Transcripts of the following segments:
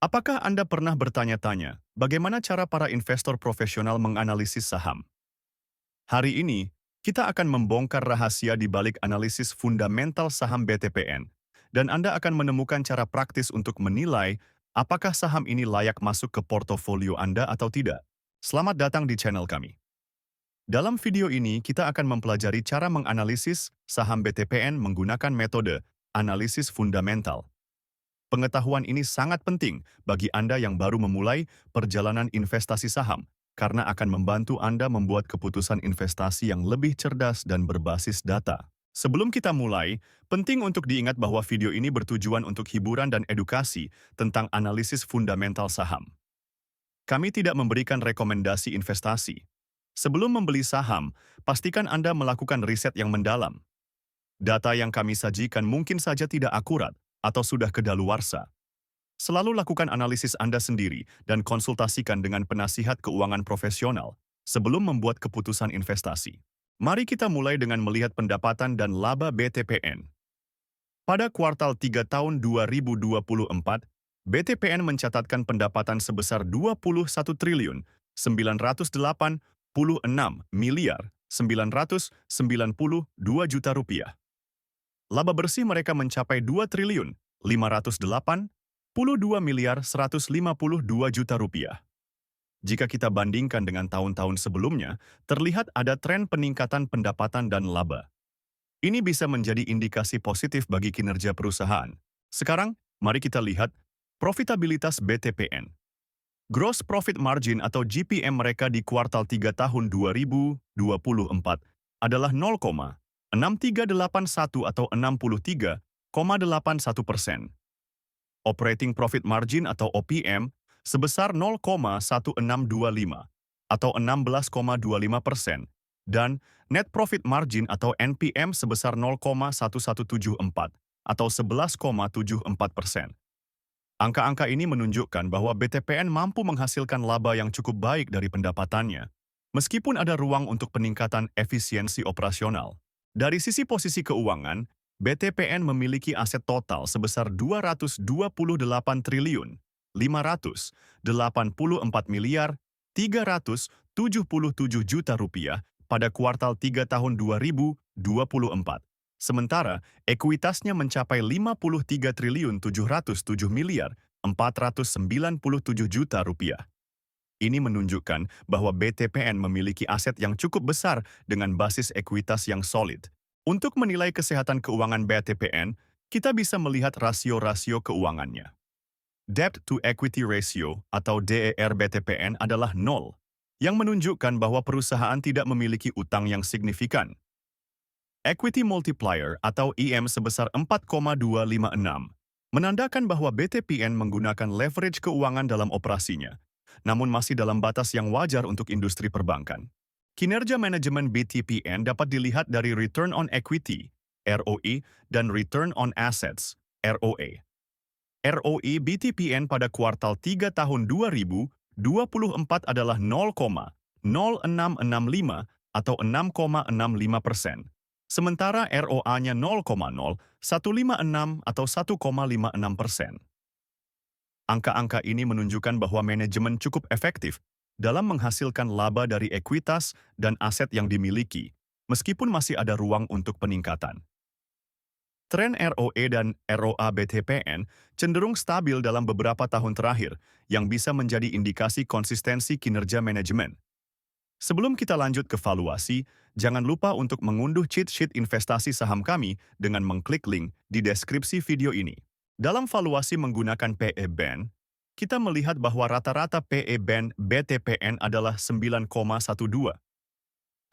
Apakah Anda pernah bertanya-tanya bagaimana cara para investor profesional menganalisis saham? Hari ini, kita akan membongkar rahasia di balik analisis fundamental saham BTPN, dan Anda akan menemukan cara praktis untuk menilai apakah saham ini layak masuk ke portofolio Anda atau tidak. Selamat datang di channel kami. Dalam video ini, kita akan mempelajari cara menganalisis saham BTPN menggunakan metode analisis fundamental. Pengetahuan ini sangat penting bagi Anda yang baru memulai perjalanan investasi saham, karena akan membantu Anda membuat keputusan investasi yang lebih cerdas dan berbasis data. Sebelum kita mulai, penting untuk diingat bahwa video ini bertujuan untuk hiburan dan edukasi tentang analisis fundamental saham. Kami tidak memberikan rekomendasi investasi. Sebelum membeli saham, pastikan Anda melakukan riset yang mendalam. Data yang kami sajikan mungkin saja tidak akurat atau sudah kedaluarsa. Selalu lakukan analisis Anda sendiri dan konsultasikan dengan penasihat keuangan profesional sebelum membuat keputusan investasi. Mari kita mulai dengan melihat pendapatan dan laba BTPN. Pada kuartal 3 tahun 2024, BTPN mencatatkan pendapatan sebesar 21 triliun 986 miliar 992 juta rupiah. Laba bersih mereka mencapai 2 triliun 582 miliar 152 juta rupiah. Jika kita bandingkan dengan tahun-tahun sebelumnya, terlihat ada tren peningkatan pendapatan dan laba. Ini bisa menjadi indikasi positif bagi kinerja perusahaan. Sekarang, mari kita lihat profitabilitas BTPN. Gross Profit Margin atau GPM mereka di kuartal 3 tahun 2024 adalah 0,6381 atau 63,81%. Operating Profit Margin atau OPM sebesar 0,1625 atau 16,25% dan Net Profit Margin atau NPM sebesar 0,1174 atau 11,74%. Angka-angka ini menunjukkan bahwa BTPN mampu menghasilkan laba yang cukup baik dari pendapatannya, meskipun ada ruang untuk peningkatan efisiensi operasional. Dari sisi posisi keuangan, BTPN memiliki aset total sebesar 228 triliun 584 miliar 377 juta rupiah pada kuartal 3 tahun 2024. Sementara, ekuitasnya mencapai 53 triliun 707 miliar 497 juta rupiah. Ini menunjukkan bahwa BTPN memiliki aset yang cukup besar dengan basis ekuitas yang solid. Untuk menilai kesehatan keuangan BTPN, kita bisa melihat rasio-rasio keuangannya. Debt to Equity Ratio atau DER BTPN adalah 0, yang menunjukkan bahwa perusahaan tidak memiliki utang yang signifikan. Equity Multiplier atau EM sebesar 4,256, menandakan bahwa BTPN menggunakan leverage keuangan dalam operasinya, namun masih dalam batas yang wajar untuk industri perbankan. Kinerja manajemen BTPN dapat dilihat dari Return on Equity, ROE, dan Return on Assets, ROA. ROE BTPN pada kuartal 3 tahun 2024 adalah 0,0665 atau 6,65%. Sementara ROA-nya 0,0156 atau 1,56%. Angka-angka ini menunjukkan bahwa manajemen cukup efektif dalam menghasilkan laba dari ekuitas dan aset yang dimiliki, meskipun masih ada ruang untuk peningkatan. Tren ROE dan ROA BTPN cenderung stabil dalam beberapa tahun terakhir, yang bisa menjadi indikasi konsistensi kinerja manajemen. Sebelum kita lanjut ke valuasi, jangan lupa untuk mengunduh cheat sheet investasi saham kami dengan mengklik link di deskripsi video ini. Dalam valuasi menggunakan PE Band, kita melihat bahwa rata-rata PE Band BTPN adalah 9,12.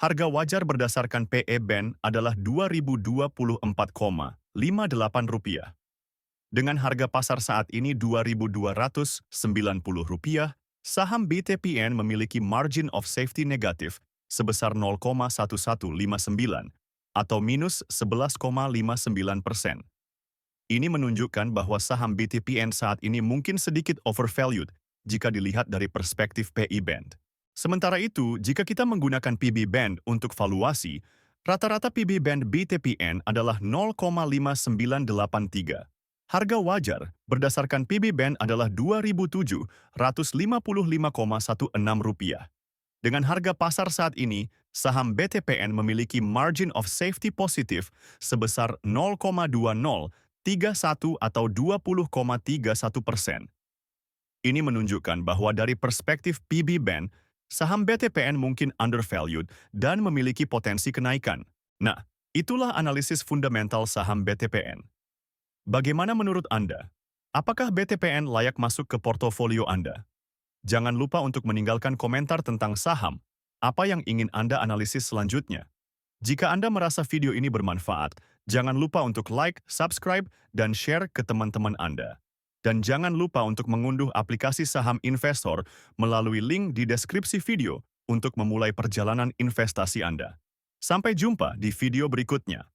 Harga wajar berdasarkan PE Band adalah Rp2.024,58. Dengan harga pasar saat ini Rp2.290, saham BTPN memiliki margin of safety negatif sebesar 0,1159 atau minus 11,59%. Ini menunjukkan bahwa saham BTPN saat ini mungkin sedikit overvalued jika dilihat dari perspektif PE Band. Sementara itu, jika kita menggunakan PB Band untuk valuasi, rata-rata PB Band BTPN adalah 0,5983. Harga wajar berdasarkan PB Band adalah Rp2.755,16. Dengan harga pasar saat ini, saham BTPN memiliki margin of safety positif sebesar 0,2031 atau 20,31%. Ini menunjukkan bahwa dari perspektif PB Band, saham BTPN mungkin undervalued dan memiliki potensi kenaikan. Nah, itulah analisis fundamental saham BTPN. Bagaimana menurut Anda? Apakah BTPN layak masuk ke portofolio Anda? Jangan lupa untuk meninggalkan komentar tentang saham, apa yang ingin Anda analisis selanjutnya. Jika Anda merasa video ini bermanfaat, jangan lupa untuk like, subscribe, dan share ke teman-teman Anda. Dan jangan lupa untuk mengunduh aplikasi saham investor melalui link di deskripsi video untuk memulai perjalanan investasi Anda. Sampai jumpa di video berikutnya.